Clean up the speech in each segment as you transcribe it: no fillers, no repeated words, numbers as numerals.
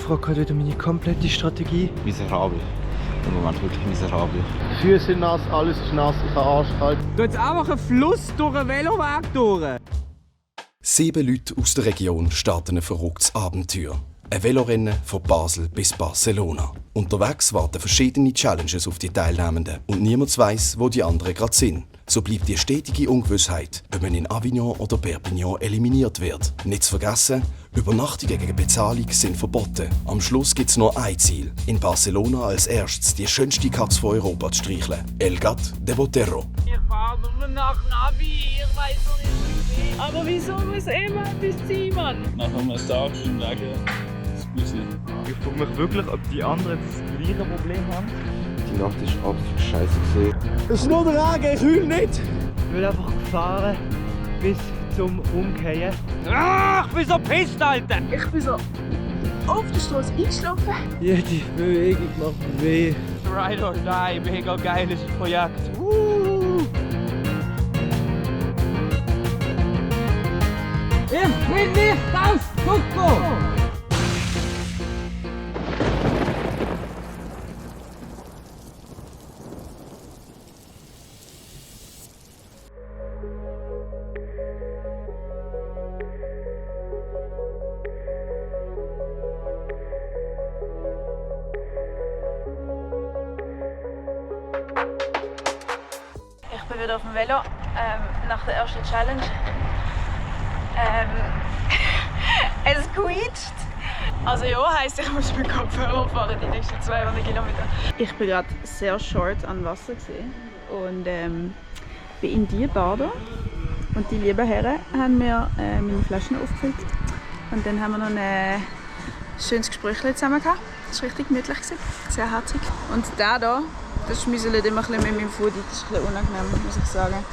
hinterfrage gerade wieder meine komplette Strategie. Miserabel. Im Moment wirklich miserabel. Füße sind nass, alles ist nass, ich habe Arsch kalt. Du jetzt einfach einen Fluss durch einen Veloweg durch. 7 Leute aus der Region starten ein verrücktes Abenteuer. Ein Velorennen von Basel bis Barcelona. Unterwegs warten verschiedene Challenges auf die Teilnehmenden und niemand weiss, wo die anderen gerade sind. So bleibt die stetige Ungewissheit, ob man in Avignon oder Perpignan eliminiert wird. Nicht zu vergessen, Übernachtungen gegen Bezahlung sind verboten. Am Schluss gibt es nur ein Ziel: in Barcelona als erstes die schönste Katze von Europa zu streicheln. El Gat de Botero. Ich fahre nur nach Navi, ich weiß noch nicht, wo ich bin. Aber wieso muss immer etwas sein, Mann? Nach einem Tag im Regen, das muss ich. Ich frage mich wirklich, ob die anderen das gleiche Problem haben. Die Nacht war absolut scheiße. Es ist nur der Regen, ich heule nicht. Ich will einfach fahren bis zum Umkehren. Ah, ich bin so pisst, Alter! Ich bin so auf der Straße eingeschlafen. Jede Bewegung macht mir weh. Ride or die, mega geiles Projekt. Ich bin nicht aus Kuckuck! Ich bin wieder auf dem Velo nach der ersten Challenge. Es quietscht. Also ja, heisst, ich muss mit Kopfhörer fahren die nächsten 200 Kilometer. Ich bin gerade sehr short an Wasser gesehen und bin in die Bader. Und die lieben Herren haben mir meine Flaschen aufgefüllt. Und dann haben wir noch ein schönes Gespräch zusammen gehabt. Das war richtig gemütlich, sehr herzig. Und der hier, das schmüselt immer ein bisschen mit meinem Foodie. Das ist ein bisschen unangenehm, muss ich sagen.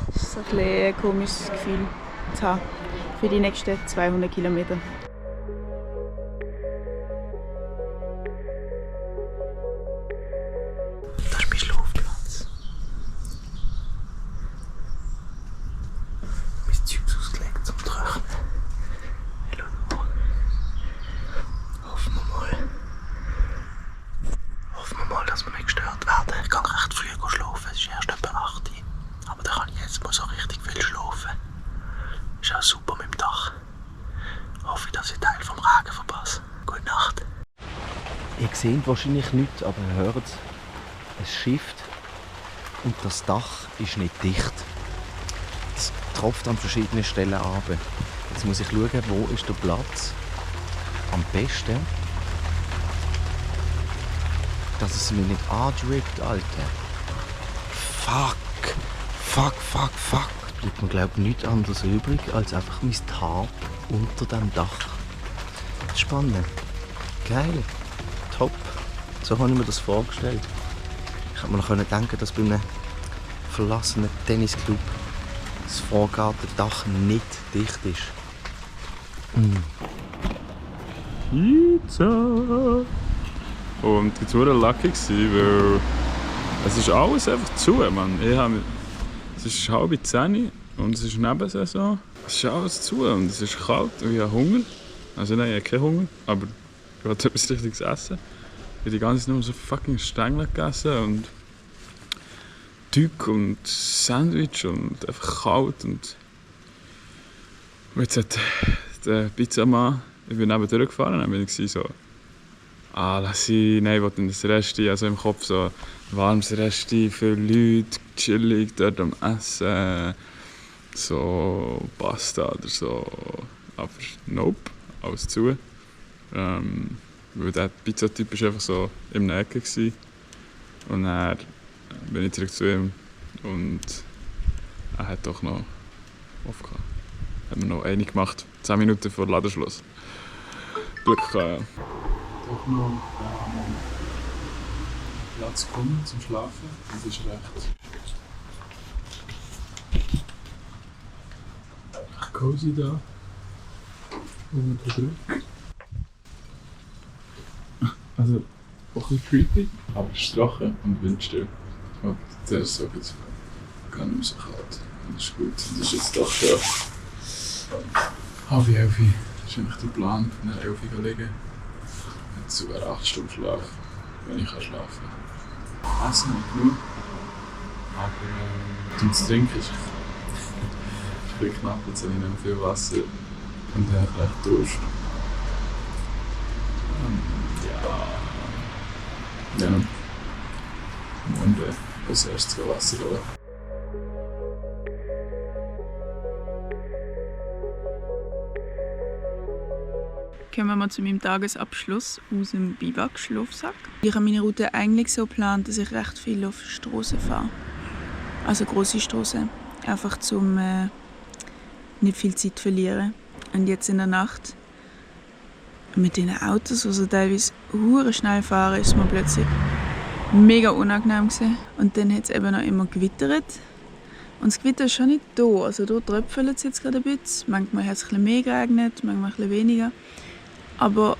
Das ist ein bisschen ein komisches Gefühl zu haben für die nächsten 200 Kilometer. Das ist mein Schlafplatz. Mein Zeug ausgelegt zum Trocknen. Hoffen wir mal, dass wir nicht gestört werden. Ich kann recht früh schlafen, es ist erst etwa 8 Uhr. Aber dann kann ich jetzt mal so richtig viel schlafen. Ist auch super mit dem Dach. Hoffe, dass ich Teil vom Regen verpasse. Gute Nacht. Ihr seht wahrscheinlich nichts, aber ihr hört es. Es schifft und das Dach ist nicht dicht. Es tropft an verschiedenen Stellen ab. Jetzt muss ich schauen, wo ist der Platz am besten, dass es mich nicht andrückt, Alter. Fuck. Bleibt mir, glaube ich, nichts anderes übrig, als einfach mein Tarp unter dem Dach. Spannend. Geil. Top. So habe ich mir das vorgestellt. Ich hätte mir noch denken, dass bei einem verlassenen Tennisclub das Vorgartendach nicht dicht ist. Pizza! Und ich war lucky, weil es ist alles einfach zu, Mann. Es ist 9:30 und es ist Nebensaison. Es ist alles zu und es ist kalt und ich habe Hunger. Also nein, ich habe keinen Hunger, aber ich wollte etwas Richtiges essen. Ich habe die ganze Zeit nur so fucking Stängel gegessen und Teig und Sandwich und einfach kalt. Und jetzt hat der Pizzamann, ich bin neben durchgefahren, dann bin ich so, lass ich, nein, ich wollte das Resti, also im Kopf so warmes Resti für Leute, chillig dort am Essen, so Pasta oder so, aber nope, alles zu. Weil der Pizzatyp war einfach so im Näcken gsi. Und dann bin ich zurück zu ihm und er hat doch noch aufgehört. Haben wir noch eine gemacht, 10 Minuten vor Ladenschluss. Glück gehabt, ja. Doch noch Platz gefunden zum Schlafen. Das ist recht cozy da. Unter Druck. Also auch ein bisschen creepy, aber es ist trocken und windstill. Und der ist so gut. Gar nicht mehr so kalt. Das ist gut. Das ist jetzt doch schon 10:30. Das ist eigentlich der Plan, nach 11 Uhr liegen. sogar 8 Stunden Schlaf, wenn ich schlafen kann. Essen nicht genug, aber zum Trinken ist ein bisschen knapp, jetzt habe ich nicht mehr viel Wasser und dann habe ich recht Durst. Ja. Und als erstes Wasser holen. Kommen wir mal zu meinem Tagesabschluss aus dem Biwak-Schlafsack. Ich habe meine Route eigentlich so geplant, dass ich recht viel auf Strassen fahre. Also grosse Strassen. Einfach um nicht viel Zeit zu verlieren. Und jetzt in der Nacht mit den Autos, die so teilweise hure schnell fahren, ist es mir plötzlich mega unangenehm gewesen. Und dann hat es eben noch immer gewittert. Und das Gewitter ist schon nicht da. Also da tröpfelt es jetzt gerade ein bisschen. Manchmal hat es ein bisschen mehr geregnet, manchmal ein bisschen weniger. Aber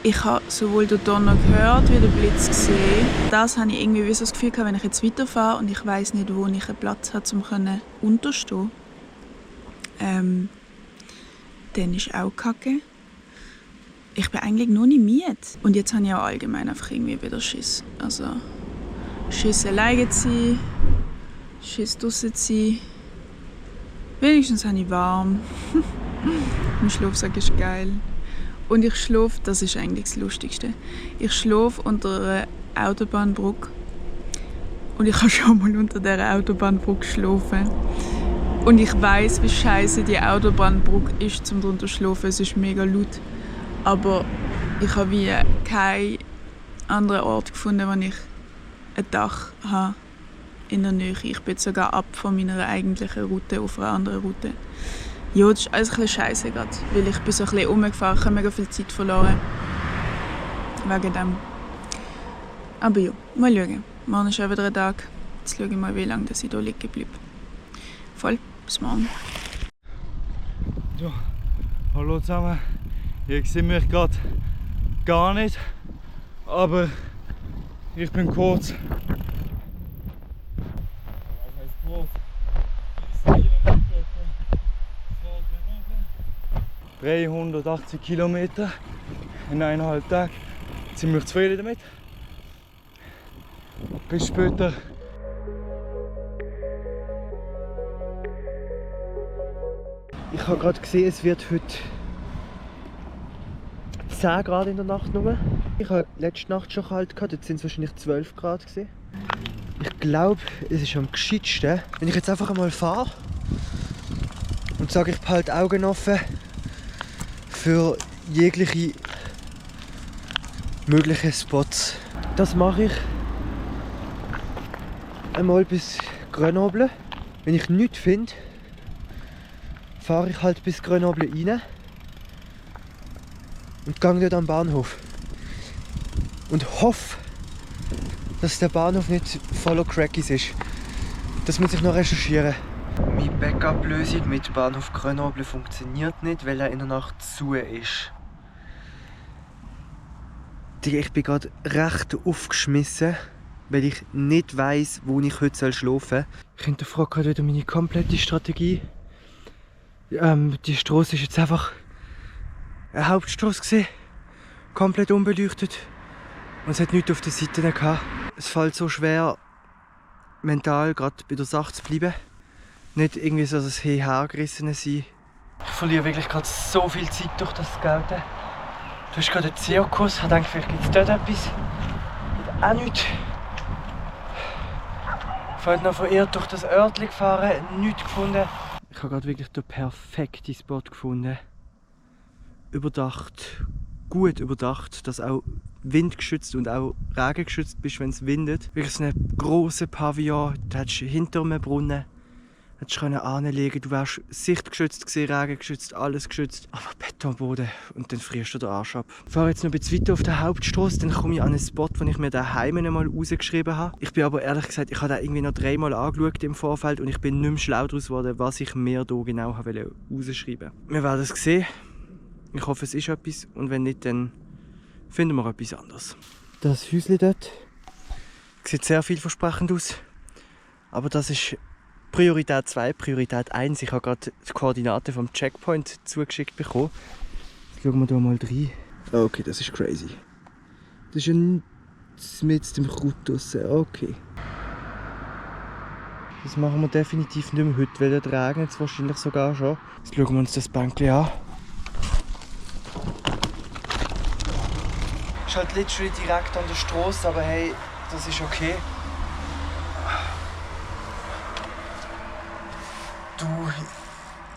ich habe sowohl den Donner gehört wie den Blitz gesehen. Das habe ich irgendwie wie so das Gefühl gehabt, wenn ich jetzt weiterfahre und ich weiss nicht, wo ich einen Platz habe, um unterstehen. Dann ist auch kacke. Ich bin eigentlich noch nicht müde. Und jetzt habe ich auch allgemein einfach irgendwie wieder Schiss. Also Schiss alleine zu sein, Schiss draussen zu sein. Wenigstens habe ich warm. Mein Schlafsack ist geil. Und ich schlafe, das ist eigentlich das Lustigste. Ich schlafe unter einer Autobahnbrücke. Und ich habe schon mal unter dieser Autobahnbrücke geschlafen. Und ich weiss, wie scheiße die Autobahnbrücke ist, um darunter zu schlafen. Es ist mega laut. Aber ich habe wie keinen anderen Ort gefunden, wo ich ein Dach habe in der Nähe. Ich bin sogar ab von meiner eigentlichen Route auf einer anderen Route. Ja, das ist alles ein bisschen scheisse gerade, weil ich bin so ein bisschen rumgefahren, ich habe mega viel Zeit verloren. Wegen dem. Aber ja, mal schauen. Morgen ist auch wieder ein Tag. Jetzt schaue ich mal, wie lange ich hier liegen bleibe. Voll, bis morgen. Ja, hallo zusammen. Ihr seht mich gerade gar nicht, aber ich bin kurz. 380 Kilometer in 1,5 Tagen. Ziemlich zufrieden damit. Bis später. Ich habe gerade gesehen, es wird heute 10 Grad in der Nacht nur. Ich habe letzte Nacht schon kalt gehabt, jetzt sind es wahrscheinlich 12 Grad gewesen. Ich glaube, es ist am gescheitsten, wenn ich jetzt einfach einmal fahre und sage, ich behalte Augen offen für jegliche mögliche Spots. Das mache ich einmal bis Grenoble. Wenn ich nichts finde, fahre ich halt bis Grenoble rein und gehe dort am Bahnhof. Und hoffe, dass der Bahnhof nicht voller Crackies ist. Das muss ich noch recherchieren. Meine Backup-Lösung mit Bahnhof Grenoble funktioniert nicht, weil er in der Nacht zu ist. Ich bin gerade recht aufgeschmissen, weil ich nicht weiss, wo ich heute schlafen soll. Ich hinterfrage gerade wieder meine komplette Strategie. Die Straße ist jetzt einfach eine Hauptstraße gewesen, komplett unbeleuchtet. Und es hat nichts auf den Seiten gehabt. Es fällt so schwer, mental gerade bei der Sache zu bleiben. Nicht irgendwie so das Hergerissene sein. Ich verliere wirklich gerade so viel Zeit durch das Gelten. Du hast gerade einen Zirkus, ich dachte, vielleicht gibt es dort etwas. Und auch nichts. Ich bin noch verirrt durch das Örtchen gefahren, nichts gefunden. Ich habe gerade wirklich den perfekten Spot gefunden. Überdacht, gut überdacht, dass auch windgeschützt und auch regengeschützt bist, wenn es windet. Wirklich so einen grossen Pavillon, da hättest du hinter einem Brunnen hättest du anlegen, du wärst sichtgeschützt gewesen, regengeschützt, alles geschützt. Aber Betonboden und dann frierst du den Arsch ab. Ich fahre jetzt noch ein bisschen weiter auf der Hauptstrasse, dann komme ich an einen Spot, den ich mir daheim einmal rausgeschrieben habe. Ich bin aber ehrlich gesagt, ich habe den irgendwie noch 3-mal angeschaut im Vorfeld und ich bin nicht mehr schlau daraus geworden, was ich mir hier genau rausschreiben wollte. Wir werden es sehen. Ich hoffe, es ist etwas und wenn nicht, dann finden wir etwas anderes. Das Häuschen dort sieht sehr vielversprechend aus, aber das ist Priorität 2, Priorität 1. Ich habe gerade die Koordinaten vom Checkpoint zugeschickt bekommen. Jetzt schauen wir hier mal rein. Okay, das ist crazy. Das ist ein mit dem Kraut draussen. Okay. Das machen wir definitiv nicht mehr heute, weil dort regnet es wahrscheinlich sogar schon. Jetzt schauen wir uns das Bänkchen an. Es ist halt literally direkt an der Straße, aber hey, das ist okay. Du,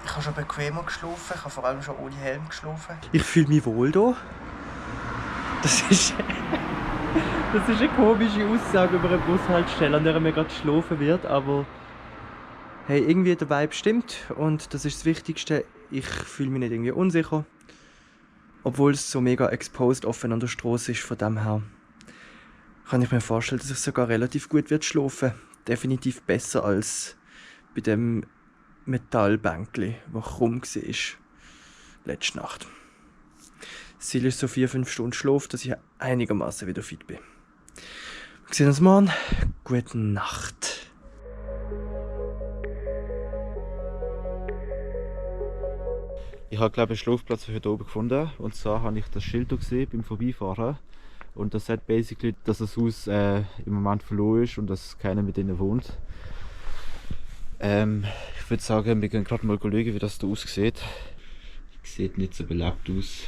ich habe schon bequemer geschlafen, ich habe vor allem schon ohne Helm geschlafen. Ich fühle mich wohl hier. Das ist eine komische Aussage über eine Bushaltestelle, an der mir gerade geschlafen wird, aber hey, irgendwie der Vibe stimmt und das ist das Wichtigste. Ich fühle mich nicht irgendwie unsicher, obwohl es so mega exposed offen an der Straße ist. Von dem her kann ich mir vorstellen, dass ich sogar relativ gut wird schlafen. Definitiv besser als bei dem Metallbänkli, das krumm war letzte Nacht. Das Ziel ist so 4-5 Stunden Schlaf, dass ich einigermaßen wieder fit bin. Wir sehen uns morgen. Gute Nacht. Ich habe, glaube ich, einen Schlafplatz für heute oben gefunden. Und zwar habe ich das Schild gesehen beim Vorbeifahren. Und das sagt basically, dass das Haus im Moment verloren ist und dass keiner mit ihnen wohnt. Ich würde sagen, wir gehen gerade mal schauen, wie das hier aussieht. Sieht nicht so belebt aus.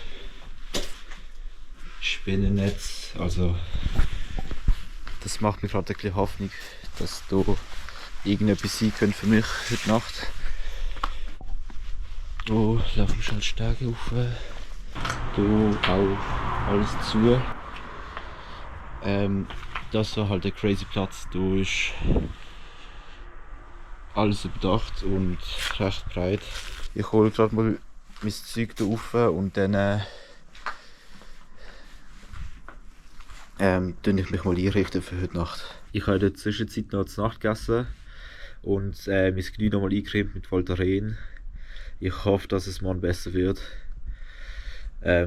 Spinnennetz, also das macht mir gerade ein bisschen Hoffnung, dass da irgendetwas sein könnte für mich heute Nacht. Hier laufen wir schon Stege rauf. Hier auch alles zu. Das ist halt ein crazy Platz. Hier ist alles überdacht und recht breit. Ich hole gerade mal mein Zeug hier rauf und dann ich mich mal einrichten für heute Nacht. Ich habe in der Zwischenzeit noch zur Nacht gegessen und mein Knie noch mal eingecremt mit Voltaren. Ich hoffe, dass es morgen besser wird.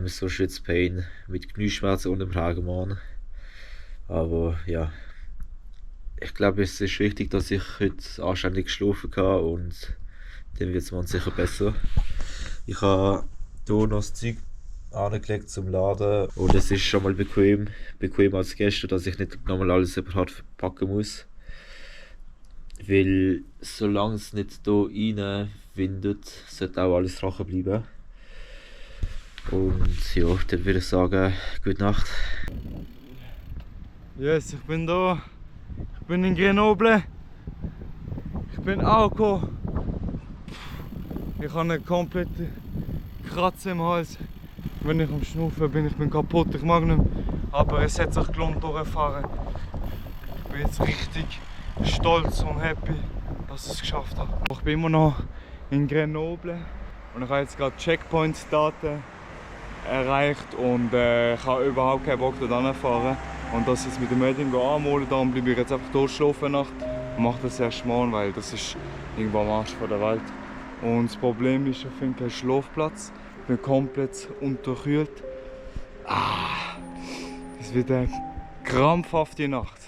So Shit's Pain mit Knieschmerzen und dem Hagenmann. Aber ja, ich glaube, es ist wichtig, dass ich heute anständig geschlafen habe und dann wird es morgen sicher besser. Ich habe hier noch das Zeug angelegt zum Laden und es ist schon mal bequem als gestern, dass ich nicht nochmal alles separat verpacken muss. Weil solange es nicht hier rein windet, sollte auch alles trocken bleiben. Und ja, dann würde ich sagen, gute Nacht. Yes, ich bin da. Ich bin in Grenoble. Ich bin angekommen. Ich habe einen kompletten Kratzer im Hals. Wenn ich am Schnaufen bin, ich bin kaputt, ich mag nicht mehr. Aber es hat sich gelohnt durchfahren. Ich bin jetzt richtig stolz und happy, dass ich es geschafft habe. Ich bin immer noch in Grenoble und ich habe jetzt gerade Checkpoint-Daten erreicht und ich habe überhaupt keinen Bock dort hinzufahren. Und das jetzt mit dem Medium anmalen, darum bleibe ich jetzt einfach durchschlafen Nacht und mache das erst morgen, weil das ist irgendwo am Arsch von der Welt. Und das Problem ist, ich finde keinen Schlafplatz. Ich bin komplett unterkühlt. Es wird eine krampfhafte Nacht.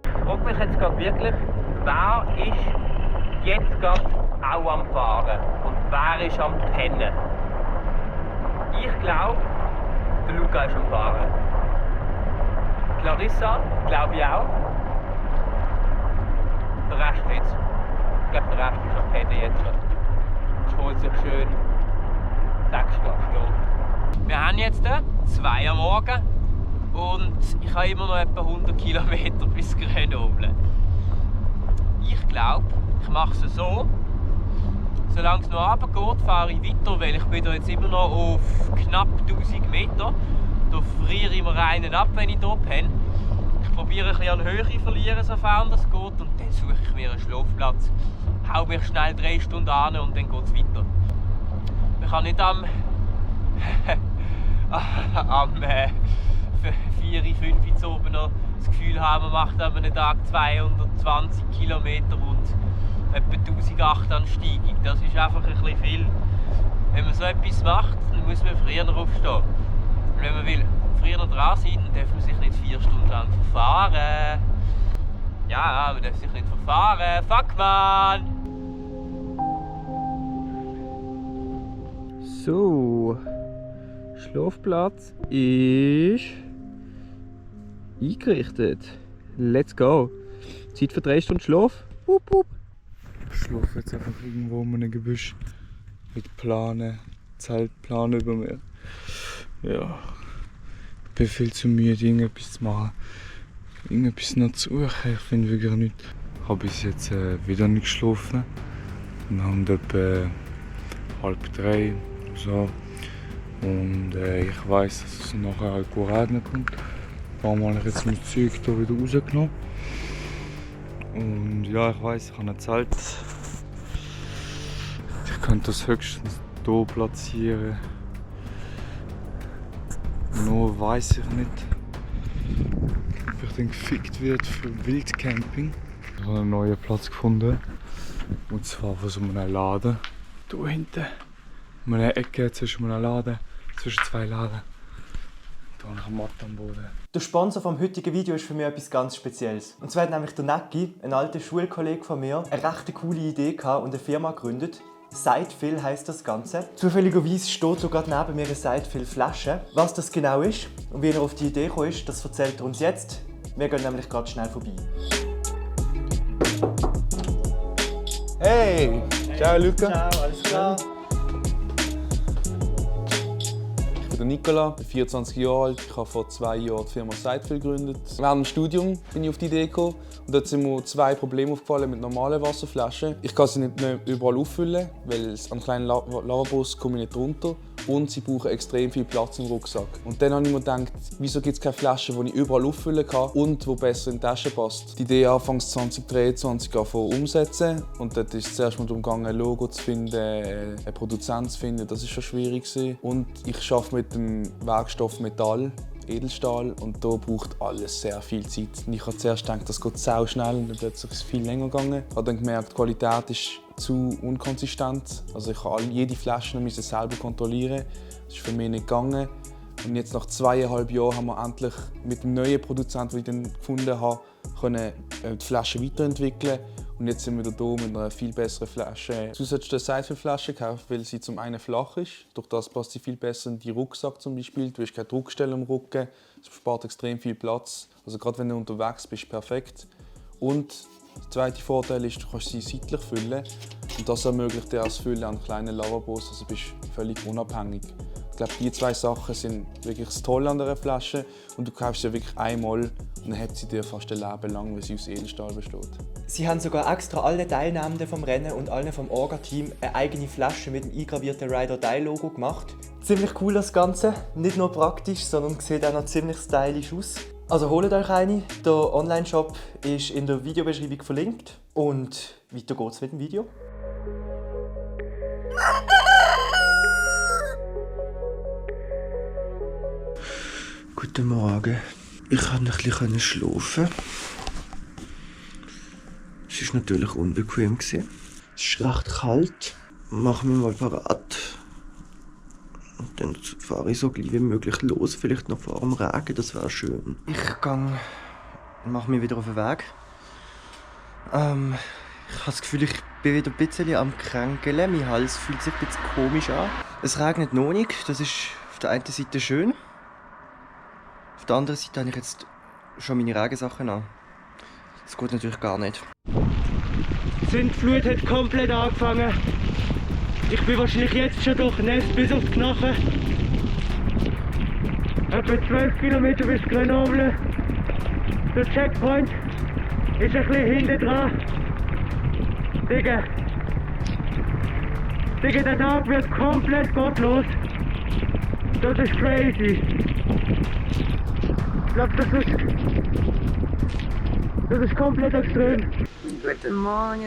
Ich frage mich jetzt gerade wirklich, wer ist jetzt gerade auch am Fahren und wer ist am Pennen? Ich glaube, der Luca ist am Fahren. Clarissa, glaube ich auch. Der Rest nicht. Ich glaube, der Rest ist am Pennen jetzt. Ich hole sich schön 6 Stunden Schlaf. Wir haben jetzt 2 am Morgen und ich habe immer noch etwa 100 Kilometer bis Grenoble. Ich glaube, ich mache es so. Solange es noch runtergeht, fahre ich weiter, weil ich bin da jetzt immer noch auf knapp 1000 Meter. Da friere ich mir einen ab, wenn ich hier penne. Ich probiere ein bisschen an Höhe zu verlieren, sofern das geht. Und dann suche ich mir einen Schlafplatz. Hau mich schnell 3 Stunden an und dann geht es weiter. Man kann nicht am 4, 5 Uhr oben noch das Gefühl haben, man macht an einem Tag 220 Kilometer und etwa 1008 an Steigung. Das ist einfach ein bisschen viel. Wenn man so etwas macht, dann muss man früher aufstehen. Und wenn man will früher dran sein, dann darf man sich nicht 4 Stunden lang verfahren. Ja, man darf sich nicht verfahren. Fuck, man! So, Schlafplatz ist eingerichtet. Let's go. Zeit für 3 Stunden Schlaf. Wupp, wupp. Ich schlafe jetzt einfach irgendwo in einem Gebüsch mit Planen, Zeltplan über mir. Ja, ich bin viel zu müde, irgendetwas zu machen. Irgendetwas noch zu suchen, ich finde wirklich nichts. Ich habe bis jetzt wieder nicht geschlafen. Wir haben etwa 2:30 so. Und ich weiss, dass es nachher halt gut regnen kommt. Ein paar Mal habe ich jetzt mein Zeug hier wieder rausgenommen. Und ja, ich weiss, ich habe ein Zelt. Ich könnte das höchstens hier platzieren. Nur weiss ich nicht, ob ich dann gefickt wird für Wildcamping. Ich habe einen neuen Platz gefunden. Und zwar von so einem Laden. Hier hinten. In einer Ecke zwischen einem Laden, zwischen 2 Läden. Da habe ich eine Matte am Boden. Der Sponsor vom heutigen Video ist für mich etwas ganz Spezielles. Und zwar hat nämlich der Necki, ein alter Schulkollege von mir, eine recht coole Idee gehabt und eine Firma gegründet. Sidefill heisst das Ganze. Zufälligerweise steht sogar neben mir eine Sidefill-Flasche. Was das genau ist und wie er auf die Idee gekommen ist, das erzählt er uns jetzt. Wir gehen nämlich gerade schnell vorbei. Hey! Ciao Luca! Ciao, alles klar? Ich bin Nicola, bin 24 Jahre alt. Ich habe vor 2 Jahren die Firma Sidefill gegründet. Während dem Studium bin ich auf die Idee gekommen. Und dort sind mir 2 Probleme aufgefallen mit normalen Wasserflaschen. Ich kann sie nicht mehr überall auffüllen, weil an kleinen Lavabos komme ich nicht runter. Und sie brauchen extrem viel Platz im Rucksack. Und dann habe ich mir gedacht, wieso gibt es keine Flasche, die ich überall auffüllen kann und die besser in die Tasche passt. Die Idee anfangs 2023 umsetzen. Und dort ist es zuerst mal darum gegangen, ein Logo zu finden, einen Produzenten zu finden. Das war schon schwierig. Und ich arbeite mit dem Werkstoff Metall, Edelstahl, und da braucht alles sehr viel Zeit. Und ich habe zuerst gedacht, das geht sau schnell, und dann plötzlich ist es viel länger gegangen. Ich habe dann gemerkt, die Qualität ist zu unkonsistent. Also ich habe jede Flasche selber kontrollieren. Das ist für mich nicht gegangen. Und jetzt nach 2,5 Jahren haben wir endlich mit dem neuen Produzenten, den ich dann gefunden habe, die Flasche weiterentwickeln. Und jetzt sind wir hier mit einer viel besseren Flasche. Zusätzlich eine Sidefill-Flasche gekauft, weil sie zum einen flach ist. Durch das passt sie viel besser in die Rucksack zum Beispiel. Du hast keine Druckstelle am Rücken. Es spart extrem viel Platz. Also gerade wenn du unterwegs bist, perfekt. Und der zweite Vorteil ist, du kannst sie seitlich füllen. Und das ermöglicht dir das Füllen an kleinen Lavabos. Also bist du völlig unabhängig. Ich glaube, die 2 Sachen sind wirklich das Tolle an dieser Flasche. Und du kaufst sie wirklich einmal und dann hat sie dir fast ein Leben lang, weil sie aus Edelstahl besteht. Sie haben sogar extra alle Teilnehmenden vom Rennen und allen vom Orga-Team eine eigene Flasche mit dem eingravierten Ride-or-Die-Logo gemacht. Ziemlich cool das Ganze, nicht nur praktisch, sondern sieht auch noch ziemlich stylisch aus. Also holt euch eine, der Online-Shop ist in der Videobeschreibung verlinkt. Und weiter geht's mit dem Video. Guten Morgen. Ich konnte ein bisschen schlafen. Es war natürlich unbequem. Es ist recht kalt. Mache mich mal parat. Und dann fahre ich so gleich wie möglich los. Vielleicht noch vor dem Regen, das wäre schön. Ich mache mich wieder auf den Weg. Ich habe das Gefühl, ich bin wieder ein bisschen am Kränkeln. Mein Hals fühlt sich ein bisschen komisch an. Es regnet noch nicht. Das ist auf der einen Seite schön. Auf der anderen Seite habe ich jetzt schon meine Regensachen an. Das geht natürlich gar nicht. Die Sintflut hat komplett angefangen. Ich bin wahrscheinlich jetzt schon durchnässt bis auf die Knochen. Etwa 12 Kilometer bis Grenoble. Der Checkpoint ist ein bisschen hinten dran. Digga, der Tag wird komplett gottlos. Das ist crazy. Ich glaube, das ist komplett extrem. Guten Morgen.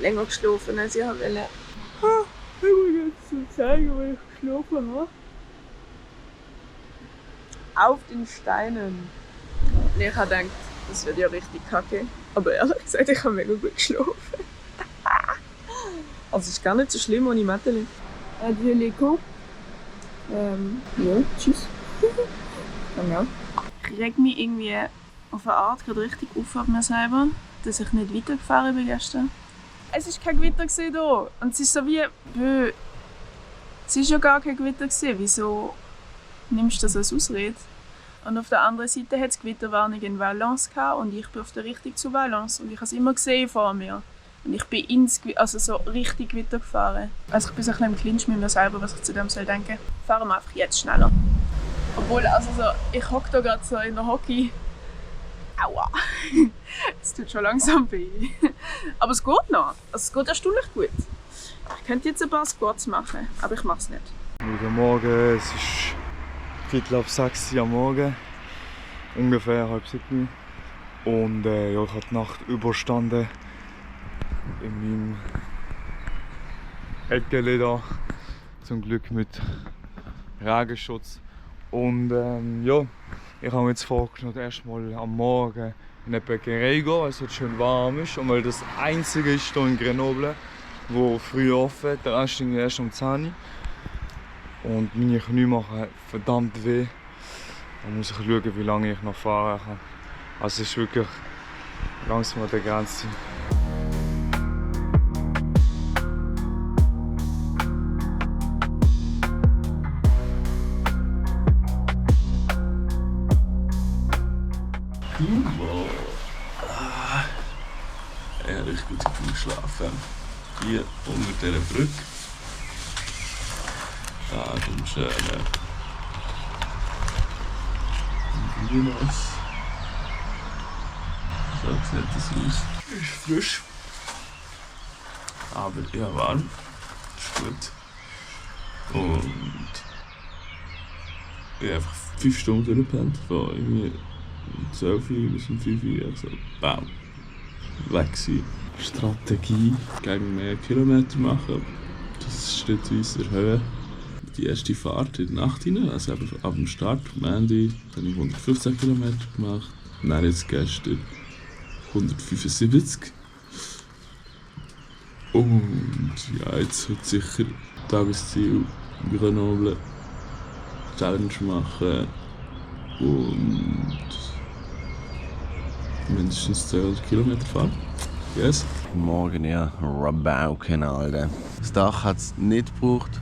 Länger geschlafen als ich wollte. Ich muss jetzt zeigen, wo ich geschlafen habe. Auf den Steinen. Und ich habe gedacht, das wird ja richtig kacke. Aber ehrlich gesagt, ich habe mega gut geschlafen. Also es ist gar nicht so schlimm ohne Mathe. Adieu Leko. Ja, tschüss. Ja. Ich reg mich irgendwie auf eine Art gerade richtig auf auf mir selber, dass ich nicht weitergefahren bin gestern. Es war kein Gewitter hier und es ist so wie, es war ja gar kein Gewitter, wieso nimmst du das als Ausrede? Und auf der anderen Seite hat es Gewitterwarnung in Valence gehabt und ich bin auf der Richtung zu Valence und ich habe es immer gesehen vor mir. Und ich bin so richtig Gewitter gefahren. Also ich bin so ein bisschen im Clinch mit mir selber, was ich zu dem soll denken. Fahren wir einfach jetzt schneller. Obwohl, also so, ich hocke da gerade so in der Hockey. Aua! Es tut schon langsam weh. Aber es geht noch. Also es geht erstaunlich gut. Ich könnte jetzt ein paar Squats machen, aber ich mache es nicht. Guten Morgen, es ist 5:45 am Morgen. Ungefähr 6:30. Und ja, ich habe die Nacht überstanden. In meinem Eckele da. Zum Glück mit Regenschutz. Und ja, ich habe mir jetzt vorgenommen, erstmal am Morgen in eine Bäckerei gehen, weil es jetzt schön warm ist. Und weil das einzige ist hier in Grenoble, wo früh offen ist. Der Rest ist erst um 10 Uhr. Und meine Knie machen verdammt weh. Da muss ich schauen, wie lange ich noch fahren kann. Also es ist wirklich langsam an der Grenze. Ja, richtig gut geschlafen. Hier unter dieser Brücke. Da ist ein schöner Grünes. So sieht das aus. Ist frisch. Aber ja, warm. Ist gut. Und ich habe einfach 5 Stunden durchgepennt. Von irgendwie 12 Uhr bis um 5 Uhr. Also, bam. Weg sein. Strategie gegen mehr Kilometer machen. Das ist schrittweise erhöhen. Die erste Fahrt in die Nacht hinein, also ab dem Start, am Ende, habe ich 115 Kilometer gemacht. Und dann jetzt gestern 175. Und ja, jetzt wird sicher Tagesziel Grenoble Challenge machen und mindestens 200 Kilometer fahren. Yes. Morgen ja Rabauken, Alter. Das Dach hat es nicht gebraucht.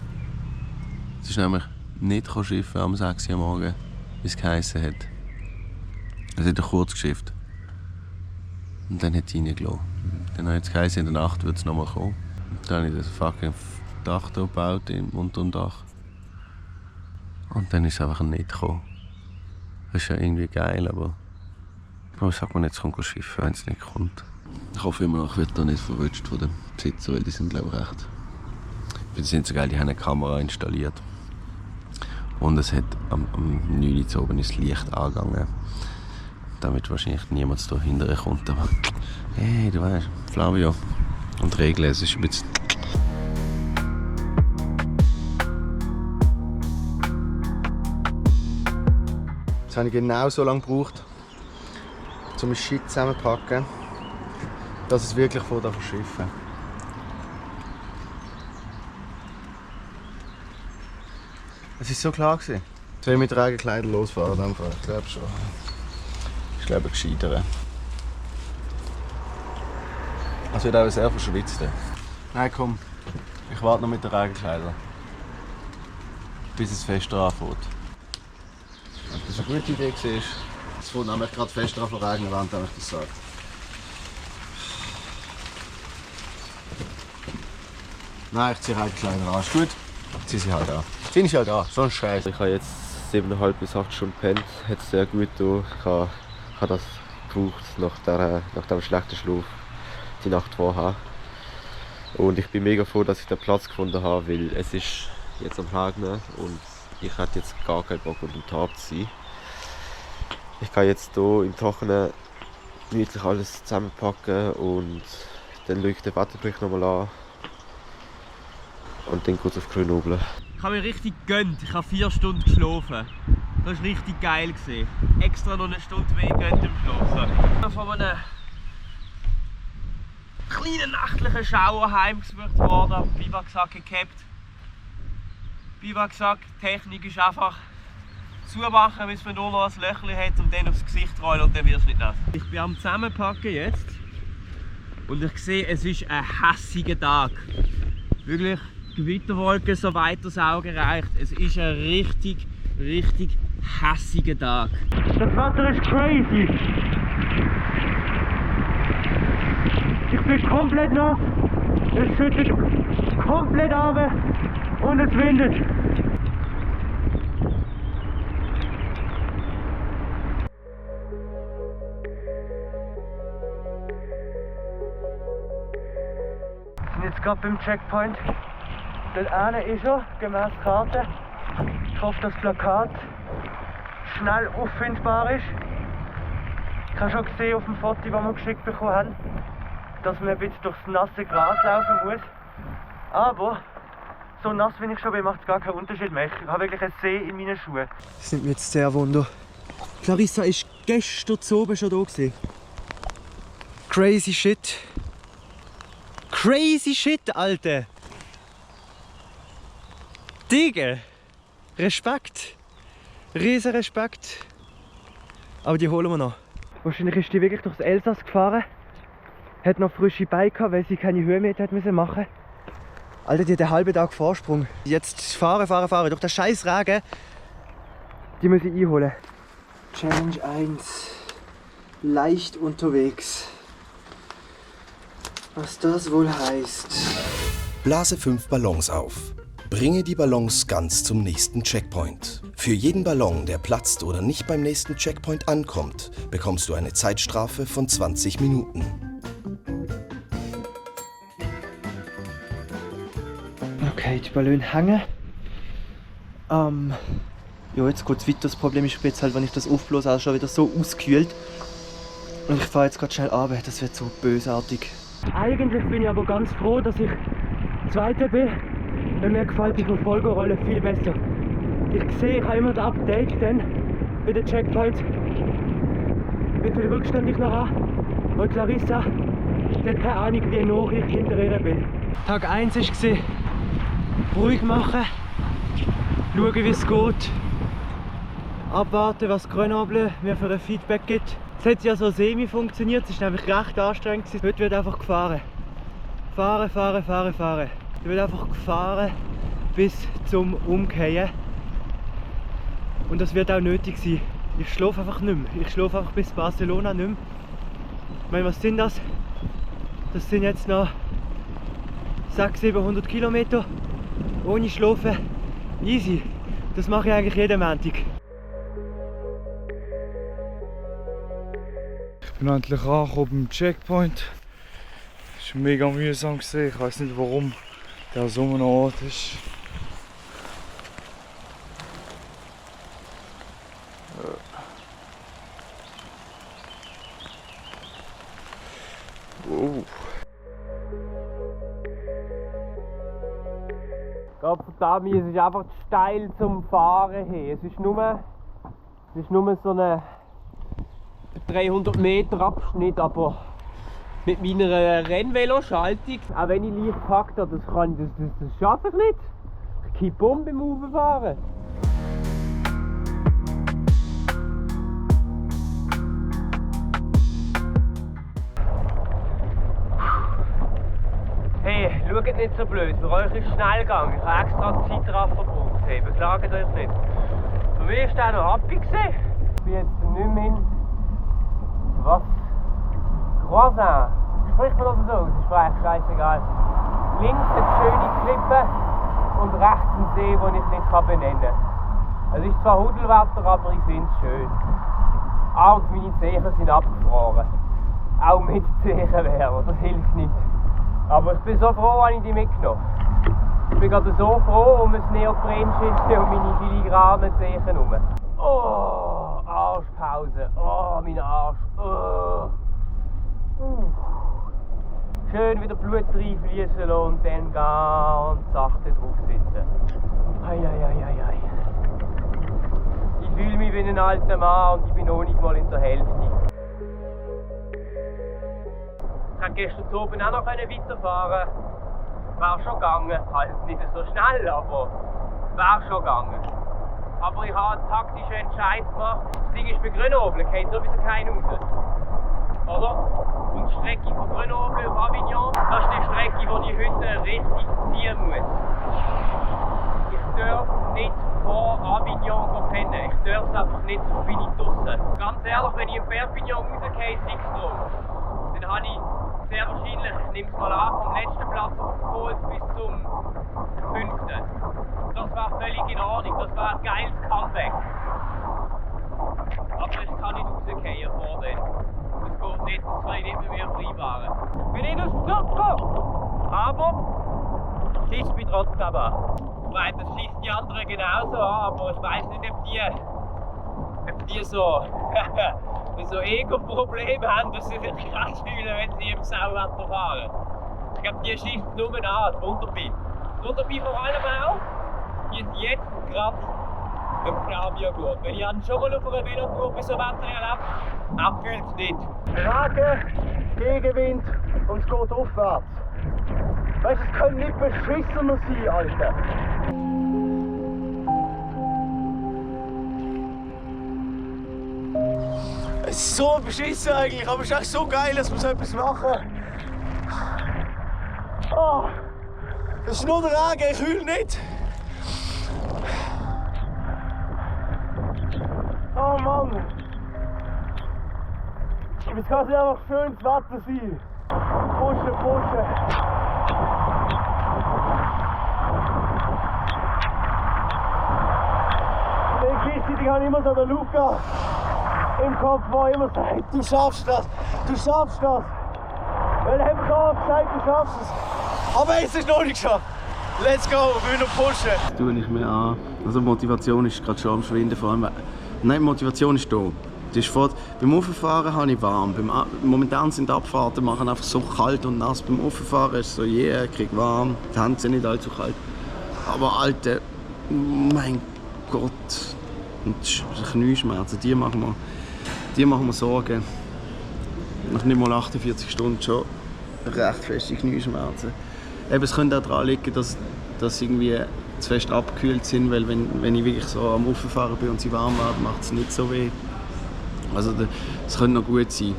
Es ist nämlich nicht schiffen am 6 Uhr morgen, wie es geheissen hat. Es hat kurz geschifft. Und dann hat es reingelassen. Dann hat es geheißen, in der Nacht wird es nochmal kommen. Und dann habe ich das fucking Dach hier gebaut, unter dem Dach. Und dann ist es einfach nicht gekommen. Das ist ja irgendwie geil, aber sagt man jetzt, kommt schiffen, wenn es nicht kommt. Ich hoffe immer noch, ich werde da nicht verwünscht von den Besitzern, weil die sind, glaube ich, recht. Die sind so geil, die haben eine Kamera installiert. Und es hat am 9 Uhr oben ist das Licht angegangen. Damit wahrscheinlich niemand da hinterher kommt. Aber hey, du weißt, Flavio. Und Regeln, es ist ein bisschen. Jetzt habe ich genau so lange gebraucht, um mein Shit zusammenzupacken, dass es wirklich vor der verschiffen. Es war so klar. Soll ich mit Regenkleidern losfahren? Ich glaube schon. Ich glaube gescheiter. Es wird auch sehr verschwitzt. Nein, komm. Ich warte noch mit den Regenkleidern. Bis es fester anfängt. Wenn das eine gute Idee war, es fängt nämlich gerade fester an zu regnen, während ich das sage. Nein, ich ziehe Regenkleider an. Ist gut? Ich ziehe sie halt an. Zieh ich halt an, so ein Scheiß. Ich habe jetzt 7,5 bis 8 Stunden gepennt. Hat es sehr gut getan. Ich habe das gebraucht nach dem schlechten Schlaf die Nacht vorher. Und ich bin mega froh, dass ich den Platz gefunden habe, weil es ist jetzt am Regnen und ich hatte jetzt gar keinen Bock, unter dem Tarp zu sein. Ich kann jetzt hier im Trockenen gemütlich alles zusammenpacken und dann schaue ich den Wetterbericht nochmal an. Und dann kurz auf Grenoble. Ich habe mich richtig gegönnt. Ich habe 4 Stunden geschlafen. Das war richtig geil. Extra noch eine Stunde mehr gegönnt im Schlafen. Von einem kleinen nächtlichen Schauer heimgesucht worden. Biwaksack gehabt. Biwaksack, Technik ist einfach zumachen, bis man nur noch ein Löchchen hat und dann aufs Gesicht rollen und dann wird es nicht nass. Ich bin am Zusammenpacken jetzt und ich sehe, es ist ein hässiger Tag. Wirklich Gewitterwolken, so weit das Auge reicht. Es ist ein richtig hässiger Tag. Das Wetter ist crazy. Ich bin komplett nass. Es schüttet komplett runter und es windet. Wir sind jetzt gerade beim Checkpoint. Dort eine ist er, gemäß Karte. Ich hoffe, dass das Plakat schnell auffindbar ist. Ich habe schon gesehen auf dem Foto, das wir geschickt bekommen haben, dass man ein bisschen durchs nasse Gras laufen muss. Aber so nass wie ich schon bin, macht es gar keinen Unterschied mehr. Ich habe wirklich einen See in meinen Schuhen. Das nimmt mich jetzt sehr Wunder. Clarissa ist gestern oben schon da gewesen. Crazy shit. Crazy shit, Alter. Digga. Respekt. Riesen Respekt. Aber die holen wir noch. Wahrscheinlich ist die wirklich durchs Elsass gefahren. Hat noch frische Beine gehabt, weil sie keine Höhenmeter hat müssen machen. Alter, die hat einen halben Tag Vorsprung. Jetzt fahren. Durch den scheiß Regen. Die muss ich einholen. Challenge 1. Leicht unterwegs. Was das wohl heißt. Blase 5 Ballons auf. Bringe die Ballons ganz zum nächsten Checkpoint. Für jeden Ballon, der platzt oder nicht beim nächsten Checkpoint ankommt, bekommst du eine Zeitstrafe von 20 Minuten. Okay, die Ballone hängen. Ja, jetzt geht es weiter. Das Problem ist jetzt halt, wenn ich das aufblase, auch schon wieder so ausgekühlt. Und ich fahre jetzt gerade schnell runter. Das wird so bösartig. Eigentlich bin ich aber ganz froh, dass ich Zweiter bin. Weil mir gefällt die Verfolgerrolle viel besser. Ich sehe, ich habe immer das Update dann bei den Checkpoints, wie viel Rückstand ich noch habe. Und Clarissa, die hat keine Ahnung, wie nah ich hinter ihr bin. Tag 1 war ruhig machen, schauen wie es geht, abwarten, was Grenoble mir für ein Feedback gibt. Es hat ja so semi funktioniert, es war nämlich recht anstrengend. Heute wird einfach gefahren. Fahren. Ich will einfach gefahren bis zum Umkehren. Und das wird auch nötig sein. Ich schlafe einfach nicht mehr. Ich schlafe einfach bis Barcelona nicht mehr. Ich meine, was sind das? Das sind jetzt noch 600-700 Kilometer ohne Schlafen. Easy. Das mache ich eigentlich jeden Montag. Ich bin endlich angekommen beim Checkpoint. Es war mega mühsam. Ich weiß nicht warum der so ein Ort ist. Gottverdammt, es ist einfach zu steil zum Fahren her. Es ist nur so ein 300 Meter Abschnitt, aber mit meiner Rennveloschaltung, auch wenn ich leicht packe, das schaffe ich nicht. Ich kippe um beim Rauffahren. Hey, schaut nicht so blöd, für euch ist es schnell gegangen. Ich habe extra Zeitraffer gebraucht. Hey, beklagt euch nicht. Für mich ist der noch happy gewesen. Ich bin jetzt nicht mehr in... Was? Croissant. Spricht man das so aus? Ist mir eigentlich scheißegal. Links eine schöne Klippe und rechts ein See, den ich nicht benennen kann. Es ist zwar Hudelwetter, aber ich finde es schön. Ah, und meine Zehen sind abgefroren. Auch mit Zehenwärmer, das hilft nicht. Aber ich bin so froh, dass ich die mitgenommen habe. Ich bin gerade so froh um ein Neoprenschild und meine filigranen Zehen herum. Oh, Arschpause. Oh, mein Arsch. Oh. Schön wieder Blut reinfließen lassen und dann ganz sachte drauf sitzen. Ei. Ich fühle mich wie ein alter Mann und ich bin noch nicht mal in der Hälfte. Ich konnte gestern oben auch noch weiterfahren. Wäre schon gegangen. Halt nicht so schnell, aber wäre schon gegangen. Aber ich habe einen taktischen Entscheid gemacht. Das Ding ist bei Grenoble, geht sowieso keiner raus. Oder? Und die Strecke von Grenoble auf Avignon, das ist die Strecke, die ich heute richtig ziehen muss. Ich darf nicht vor Avignon pennen. Ich darf es einfach nicht, so bin ich draussen. Ganz ehrlich, wenn ich in Perpignan rausgehe, Sixstrom, dann habe ich sehr wahrscheinlich, ich nehme es mal an, vom letzten Platz aufgeholt bis zum 5. Das wäre völlig in Ordnung, das wäre ein geiles Comeback. Aber ich kann nicht rausgehen vor dem. Das geht nicht, das kann ich nicht mit mir vereinbaren. Ich bin nicht aus dem Zug gekommen, aber es schießt mich trotzdem an. Ich meine, das schießt die anderen genauso an, aber ich weiß nicht, ob die so Ego-Probleme haben, dass sie sich krass fühlen, wenn sie im Sauwetter fahren. Ich glaube, die schießen nur an, das Wunderbi. Das Wunderbi vor allem auch, die sind jetzt gerade im Flavio gut. Wenn ich schon mal auf einer Velotour bei so Wetter erlebt, abkühlt es nicht. Regen, Gegenwind und es geht aufwärts. Weißt du, es könnte nicht beschissener sein, Alter. Es ist so beschissen eigentlich, aber es ist echt so geil, dass wir so etwas machen. Oh, das ist nur der Regen, ich heule nicht. Oh Mann. Jetzt kann es einfach schönes Wetter sein. Pushen, pushen. Und gleichzeitig habe ich immer so den Luca im Kopf, der immer sagt, du schaffst das, du schaffst das. Weil er hat mir so oft gesagt, du schaffst es. Aber es ist noch nicht geschafft. Let's go, wir müssen noch pushen. Das tue ich mir an. Also Motivation ist gerade schon am Schwinden. Vor allem, nein, Motivation ist da. Das ist beim Auffahren habe ich warm. Momentan sind die Abfahrten machen einfach so kalt und nass. Beim Auffahren ist es so, ich kriege warm. Die Hände sind nicht allzu kalt. Aber Alter, mein Gott. Und die Knieschmerzen, die machen mir Sorgen. Nach nicht mal 48 Stunden schon recht feste Knieschmerzen. Eben, es könnte auch daran liegen, dass sie irgendwie zu fest abgekühlt sind, weil wenn ich wirklich so am Auffahren bin und sie warm werden, macht es nicht so weh. Also es könnte noch gut sein.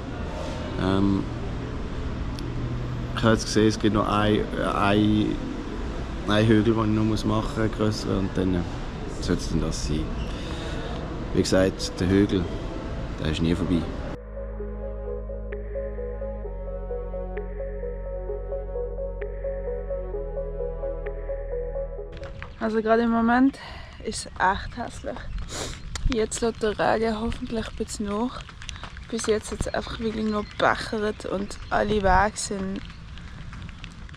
Ich habe jetzt gesehen, es gibt noch ein Hügel, den ich noch machen muss, einen grösseren, und dann sollte es dann das sein. Wie gesagt, der Hügel, der ist nie vorbei. Also gerade im Moment ist es echt hässlich. Jetzt lässt der Regen hoffentlich ein bisschen nach. Bis jetzt hat es einfach wirklich nur gebechert und alle Wege sind...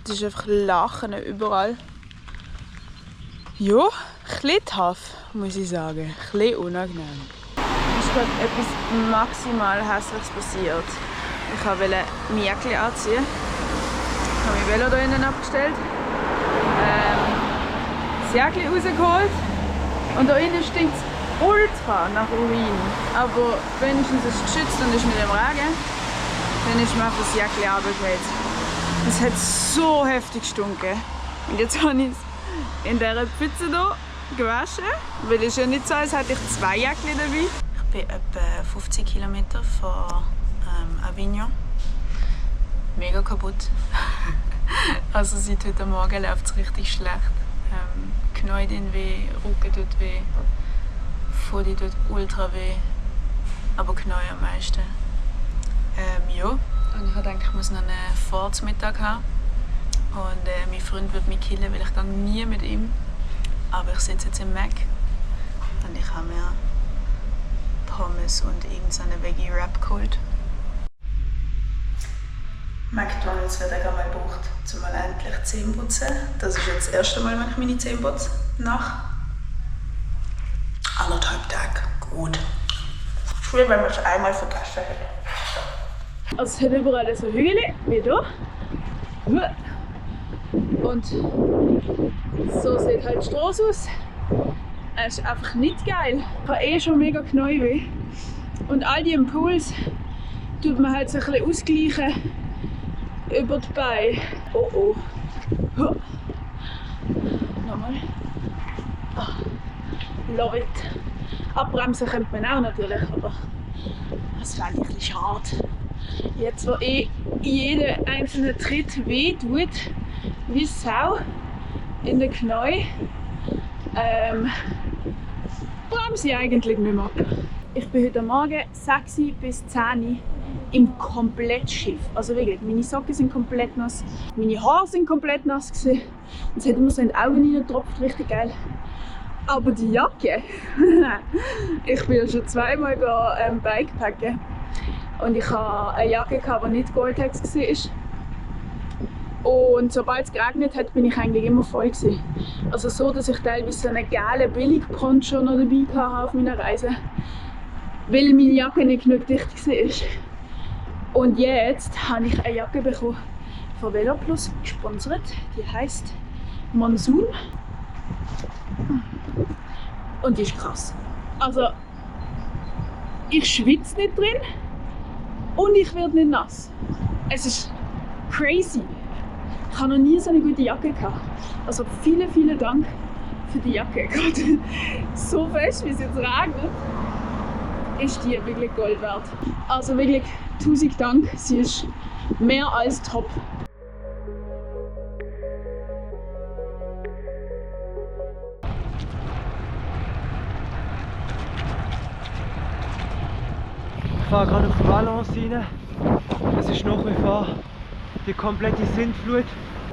Es ist einfach Lachen überall. Ja, ein bisschen tough, muss ich sagen. Ein bisschen unangenehm. Es ist gerade etwas maximal Hässliches passiert. Ich wollte mein Jäckchen anziehen. Ich habe mein Velo hier innen abgestellt. Das Jäckchen rausgeholt. Und da innen stinkt es ultra nach Urin. Aber wenigstens ist es geschützt und ist mit dem Regen. Dann ist mir einfach das Jäckchen runtergefallen. Es hat so heftig gestunken. Und jetzt habe ich es in dieser Pfütze hier gewaschen. Weil es ist ja nicht so, als hätte ich 2 Jäckchen dabei. Ich bin etwa 50 Kilometer von Avignon. Mega kaputt. Also seit heute Morgen läuft es richtig schlecht. Knie tun weh, Rücken tut weh, Pfote tut ultra weh, aber Knie am meisten. Ja, und ich dachte, ich muss noch einen Vormittag haben. Und mein Freund wird mich killen, weil ich gehe nie mit ihm. Aber ich sitze jetzt im Mac und ich habe mir Pommes und irgendeine Veggie-Wrap geholt. McDonald's wird auch mal gebraucht, um mal endlich Zähne zu putzen. Das ist jetzt das erste Mal, wenn ich meine Zähne putze. Nach 1,5 Tagen. Gut. Schön, wenn man es einmal vergessen hat. Also es hat überall so Hügel, wie hier. Und so sieht halt die Straße aus. Es ist einfach nicht geil. Ich habe schon mega Knieweh. Und all die Impuls tut man halt so ein bisschen ausgleichen über die Beine. Oh oh. Nochmal. Love it. Abbremsen könnte man auch natürlich, aber das fände ich ein bisschen schade. Jetzt, wo jeder einzelne Tritt wehtut, wie Sau in den Knie, bremse ich eigentlich nicht mehr ab. Ich bin heute Morgen 6 bis 10 im Komplettschiff. Also wirklich, meine Socken sind komplett nass, meine Haare sind komplett nass gewesen. Jetzt hat immer so in die Augen reingetropft, richtig geil. Aber die Jacke, ich bin ja schon zweimal Bikepacken und ich hatte eine Jacke, die nicht Gore-Tex war. Und sobald es geregnet hat, bin ich eigentlich immer voll gewesen. Also so, dass ich teilweise so einen gelben Billig-Poncho noch dabei hatte auf meiner Reise, weil meine Jacke nicht genug dicht war. Und jetzt habe ich eine Jacke bekommen von VeloPlus gesponsert. Die heisst Monsoon. Und die ist krass. Also, ich schwitze nicht drin und ich werde nicht nass. Es ist crazy. Ich habe noch nie so eine gute Jacke gehabt. Also vielen, vielen Dank für die Jacke. Gerade so fest, wie es jetzt regnet, ist die wirklich Gold wert. Also wirklich 1000 Dank, sie ist mehr als top. Ich fahre gerade auf Valence rein. Es ist nach wie vor die komplette Sintflut.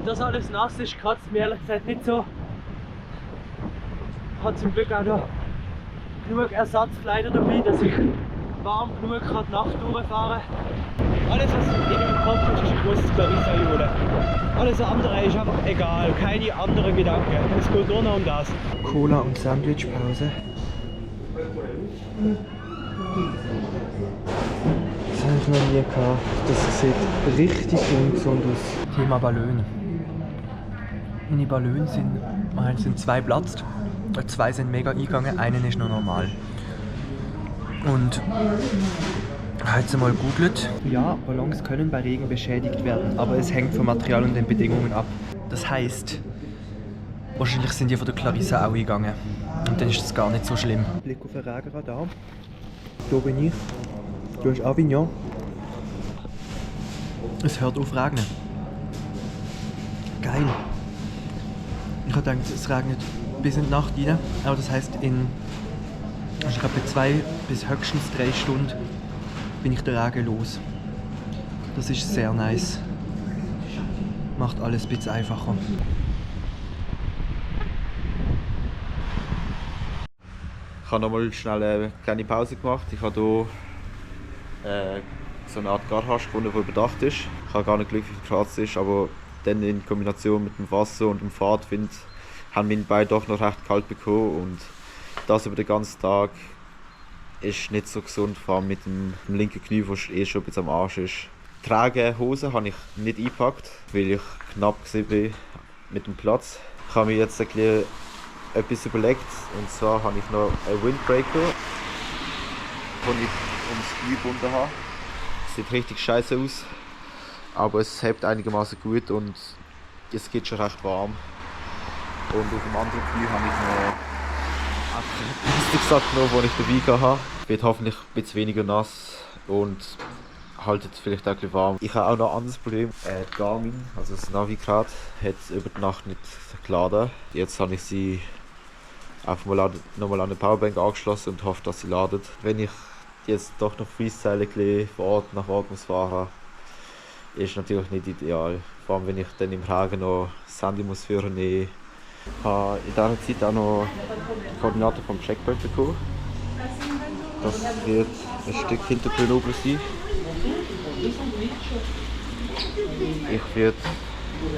Dass alles nass ist, kratzt mir ehrlich gesagt nicht so. Ich habe zum Glück auch noch genug Ersatzkleider dabei, dass ich warm genug die Nacht durchfahren kann. Alles, was in meinem Kopf ist, ist ein großes Clarissa-Jule. Alles andere ist einfach egal, keine anderen Gedanken. Es geht nur noch um das. Cola und Sandwichpause. Das habe ich noch nie gehabt. Das sieht richtig ungesund aus. Thema Ballon. Meine Ballons sind 2 geplatzt. 2 sind mega eingegangen, einen ist noch normal. Und ich habe jetzt einmal gegoogelt. Ja, Ballons können bei Regen beschädigt werden, aber es hängt vom Material und den Bedingungen ab. Das heisst, wahrscheinlich sind die von der Clarissa auch eingegangen. Und dann ist das gar nicht so schlimm. Blick auf den Regenradar. Hier bin ich. Du hast Avignon. Es hört auf zu regnen. Geil. Ich habe gedacht, es regnet bis in die Nacht rein, aber das heisst, ich glaube, bei 2 bis höchstens 3 Stunden bin ich den Regen los. Das ist sehr nice. Macht alles ein bisschen einfacher. Ich habe nochmal schnell eine kleine Pause gemacht. Ich habe hier so eine Art Garage gefunden, die überdacht ist. Ich habe gar nicht Glück, wie viel Grad es ist, aber dann in Kombination mit dem Wasser und dem Fahrtwind haben meine Beine doch noch recht kalt bekommen. Und das über den ganzen Tag ist nicht so gesund, vor allem mit dem linken Knie, das schon ein bisschen am Arsch ist. Trage Hosen habe ich nicht eingepackt, weil ich knapp war mit dem Platz. Ich habe mir jetzt etwas überlegt, und zwar habe ich noch einen Windbreaker, den ich ums Knie gebunden habe. Sieht richtig scheiße aus, aber es hält einigermaßen gut und es geht schon recht warm. Und auf dem anderen Knie habe ich noch einen Plastiksack genommen, den ich dabei hatte. Wird hoffentlich ein bisschen weniger nass und haltet vielleicht auch ein bisschen warm. Ich habe auch noch ein anderes Problem. Die Garmin, also das Navigrad, hat über die Nacht nicht geladen. Jetzt habe ich sie einfach mal nochmal an eine Powerbank angeschlossen und hoffe, dass sie ladet. Wenn ich jetzt doch noch Freestyle von Ort nach Ort muss fahren, ist natürlich nicht ideal. Vor allem wenn ich dann im Regen noch das Handy muss führen. Ich habe in dieser Zeit auch noch die Koordinaten vom Checkpoint bekommen. Das wird ein Stück hinter Grenoble sein.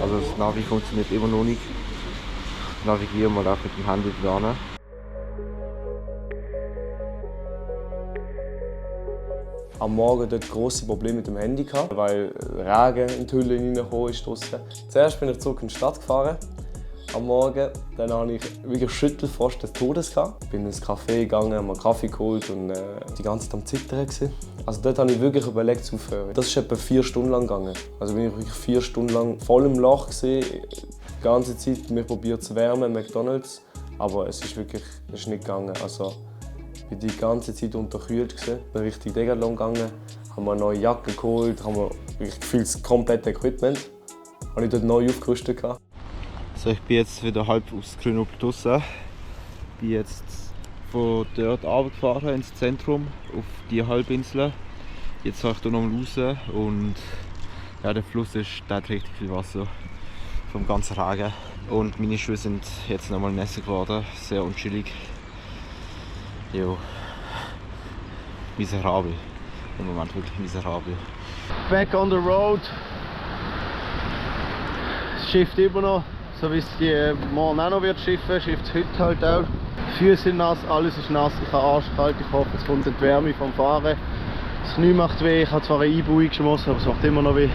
Also das Navi funktioniert immer noch nicht. Ich navigiere mal auch mit dem Handy dran. Am Morgen dort grosse Probleme mit dem Handy gehabt, weil Regen in die Hülle reingekommen ist draussen. Zuerst bin ich zurück in die Stadt gefahren. Am Morgen, dann hatte ich wirklich Schüttelfrost des Todes gehabt. Ich bin ins Café gegangen, habe mir einen Kaffee geholt und die ganze Zeit am Zittern gewesen. Also dort habe ich wirklich überlegt zu aufhören. Das ist etwa 4 Stunden lang gegangen. Also bin ich wirklich 4 Stunden lang voll im Loch gewesen, die ganze Zeit mich probiert zu wärmen, McDonald's, Aber es ist wirklich nicht gegangen. Also, ich war die ganze Zeit unterkühlt, bin richtig Decathlon gegangen, haben mir eine neue Jacke geholt, haben mir wirklich gefühlt das komplette Equipment. Habe ich dort neu aufgerüstet. So, ich bin jetzt wieder halb aus Grenoble draussen. Ich bin jetzt von dort runtergefahren ins Zentrum, auf die Halbinsel. Jetzt fahre ich hier nochmal raus und ja, der Fluss hat richtig viel Wasser vom ganzen Regen. Und meine Schuhe sind jetzt nochmal nass geworden, sehr unchillig. Jo, miserabel. Im Moment wirklich miserabel. Back on the road. Es schifft immer noch, so wie es die morgen auch noch wird schiffen, schifft es heute halt auch. Die Füße sind nass, alles ist nass, ich habe arschkalt, ich hoffe es kommt die Wärme vom Fahren. Das Knie macht weh, ich habe zwar eine Einbeugung geschmissen, aber es macht immer noch weh.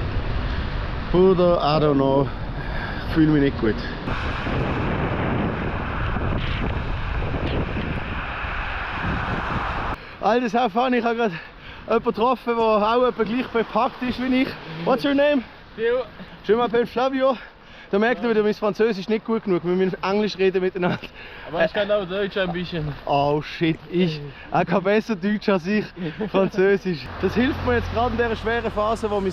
Oder, I don't know, ich fühle mich nicht gut. Alter, so fun, ich habe gerade jemanden getroffen, der auch etwa gleich bepackt ist wie ich. What's your name? Theo. Je m'appelle Flavio. Da merkt ihr wieder, mein Französisch nicht gut genug, wir müssen Englisch reden miteinander. Aber ich kann auch Deutsch ein bisschen. Oh shit, er kann besser Deutsch als ich, Französisch. Das hilft mir jetzt gerade in dieser schweren Phase, wo mein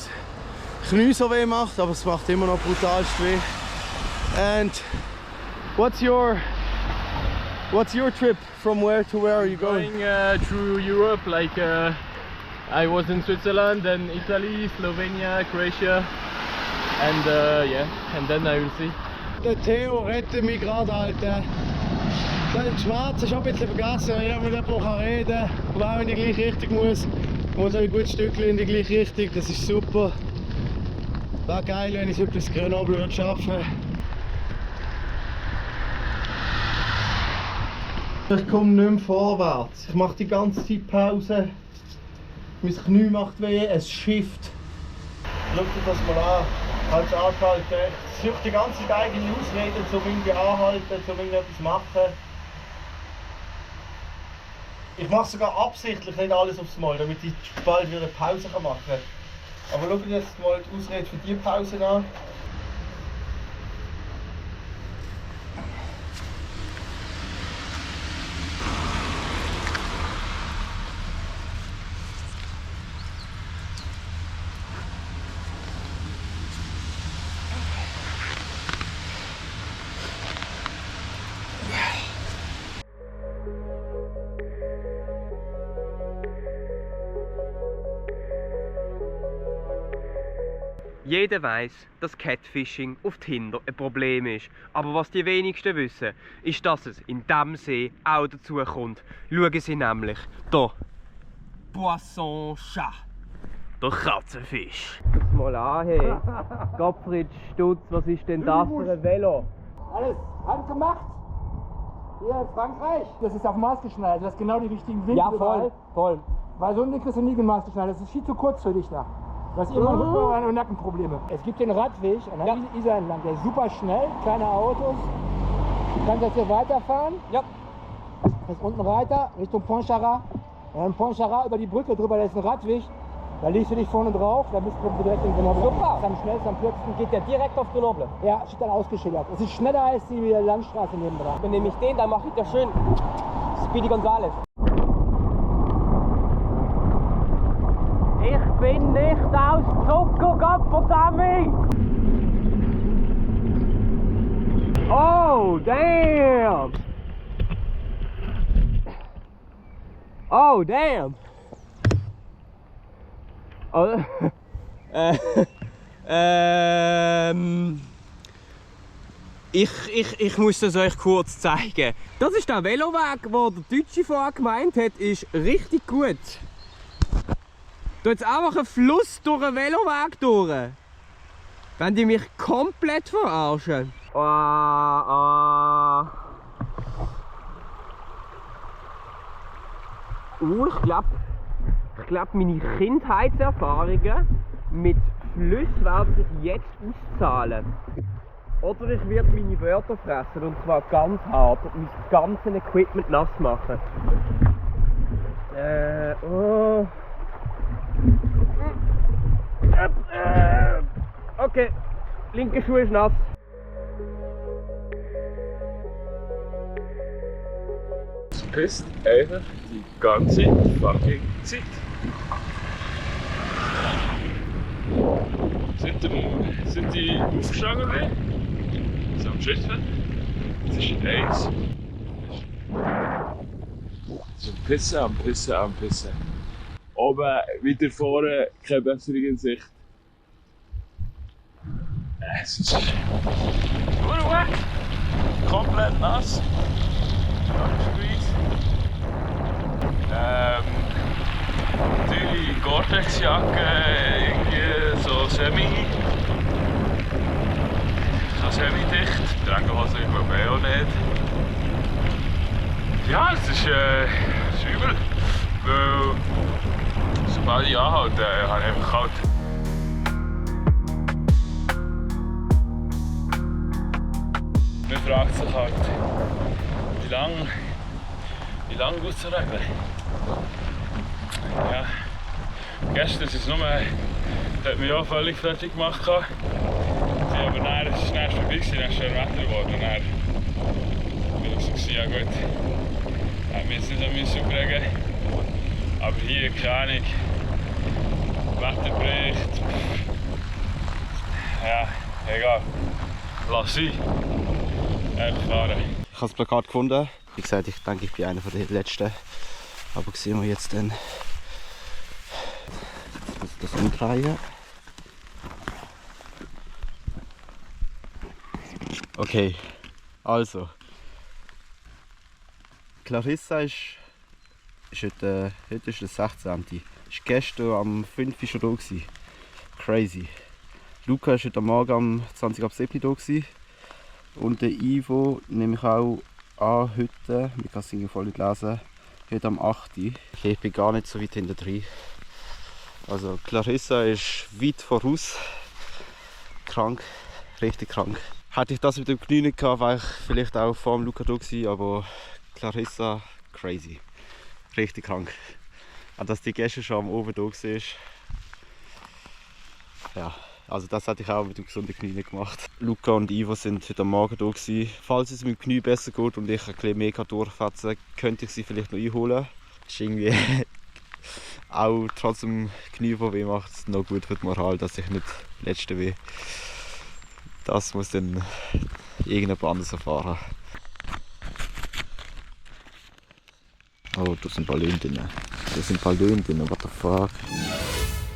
Knie so weh macht, aber es macht immer noch brutalst weh. And what's your trip? From where to where are you going? Going through Europe, like I was in Switzerland, then Italy, Slovenia, Croatia, and yeah, and then I will see. Der Theo rettet mich gerade, Alter. Der Schwarze ist schon ein bisschen vergessen, wenn ich mit jemandem reden kann, und auch in die gleiche Richtung muss ein gutes Stückchen in die gleiche Richtung, das ist super. Wäre geil, wenn ich es über das Grenoble schaffen würde. Ich komme nicht mehr vorwärts. Ich mache die ganze Zeit Pause. Mein Knie macht weh, es schifft. Schau dir das mal an. Halt angehalten. Ich suche die ganze Zeit eigene Ausreden, um irgendwie anhalten, um irgendetwas zu machen. Ich mache sogar absichtlich nicht alles aufs Mal, damit ich bald wieder eine Pause machen kann. Aber schau dir jetzt mal die Ausrede für diese Pause an. Jeder weiß, dass Catfishing auf Tinder ein Problem ist. Aber was die wenigsten wissen, ist, dass es in diesem See auch dazu kommt. Schauen Sie nämlich hier. Poisson chat. Der Katzenfisch. Guck mal an, hey. Gottfried Stutz, was ist denn das für ein Velo? Alles handgemacht. Hier in Frankreich. Das ist auf Maß geschneidert. Du hast genau die richtigen Winkel. Ja, voll. Voll. Weil so ein Ding kriegst du nie Maß geschneidert. Das ist viel zu kurz für dich da. Du hast immer Rücken- und Nackenprobleme. Es gibt den Radweg an der Isar entlang. Der ist super schnell, keine Autos. Du kannst jetzt hier weiterfahren. Ja. Das ist unten weiter, Richtung Pontcharrat. Und dann Pontcharrat über die Brücke drüber, da ist ein Radweg. Da legst du dich vorne drauf, da bist du direkt in Grenoble. Super! Am schnellsten, am kürzesten. Geht der direkt auf Grenoble? Ja, steht dann ausgeschildert. Es ist schneller als die Landstraße nebendran. Dann nehme ich den, dann mache ich das schön. Speedy Gonzales. Ich bin nicht aus Zucker, Gottverdammt! Oh, damn! Oh, damn! Oh, ich muss das euch kurz zeigen. Das ist der Veloweg, den der Deutsche vorher gemeint hat, ist richtig gut. Da jetzt einfach ein Fluss durch einen Veloweg durch. Wenn die mich komplett verarschen. Ich glaube, meine Kindheitserfahrungen mit Flüssen werden sich jetzt auszahlen. Oder ich werde meine Wörter fressen, und zwar ganz hart und mein ganzes Equipment nass machen. Okay, linke Schuh ist nass. pisst einfach die ganze fucking Zeit. Sind die aufgestanden bin, so am Schütteln. Es ist 1. So am Pissen. Oben wieder vorne, keine bessere Sicht. Es ist wet, komplett nass. Natürlich Gore-Tex-Jacke, irgendwie so semi-dicht. Regenhose glaube ich auch nicht. Ja, es ist übel, weil sobald ich anhalte, habe ich einfach kalt. Man fragt sich halt, wie lange geht es zu regnen? Ja, gestern ist es nur, das hat mich auch völlig fertig gemacht. Aber dann ist es schnell vorbei, dann ist es schön Wetter geworden. Und dann war ich so, ja gut, hat mich jetzt nicht so aufregen. Aber hier, keine Ahnung, Wetterbericht, ja, egal, lass sie. Fahren. Ich habe das Plakat gefunden. Wie gesagt, ich denke, ich bin einer der Letzten. Aber sehen wir jetzt dann das umdrehen. Okay, also. Clarissa ist heute ist der 16. Ist gestern am 5. schon da gewesen. Crazy. Luca war heute am Morgen am 20 ab 7 da gewesen. Und der Ivo nehme ich auch an heute, ich kann es irgendwie voll nicht lesen, heute am 8. Okay, ich bin gar nicht so weit hinter drin. Also Clarissa ist weit voraus. Krank, richtig krank. Hätte ich das mit dem Knie nicht gehabt, wäre ich vielleicht auch vor dem Luca da gewesen, aber Clarissa, crazy. Richtig krank. Und dass die gestern schon am Oben da war, ja. Also das hätte ich auch mit dem gesunden Knie nicht gemacht. Luca und Ivo sind heute Morgen da gewesen. Falls es mit dem Knie besser geht und ich ein bisschen mehr durchfetzen kann, könnte ich sie vielleicht noch einholen. Ist irgendwie auch trotzdem Knie, wo weh macht, noch gut für die Moral, dass ich nicht letzte weh. Das muss dann irgendjemand anderes erfahren. Oh, da sind Ballone drin. What the fuck?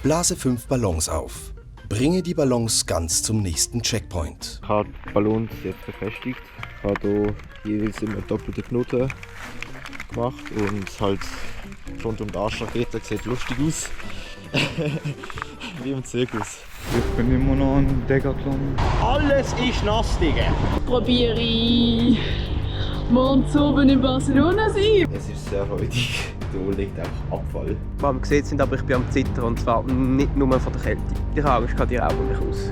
Blase 5 Ballons auf. Bringe die Ballons ganz zum nächsten Checkpoint. Ich habe die Ballons jetzt befestigt. Ich habe hier jeweils immer doppelte Knoten gemacht und halt rund um die Arschrakete. Sieht lustig aus. Wie im Zirkus. Ich bin immer noch ein Decathlon. Alles ist nass, Digga. Probiere ich morgen zu oben in Barcelona sein. Es ist sehr heutig. Da liegt einfach Abfall. Was wir gesehen sind, aber ich bin am Zittern und zwar nicht nur von der Kälte. Ich habe Angst, die Augen mich aus.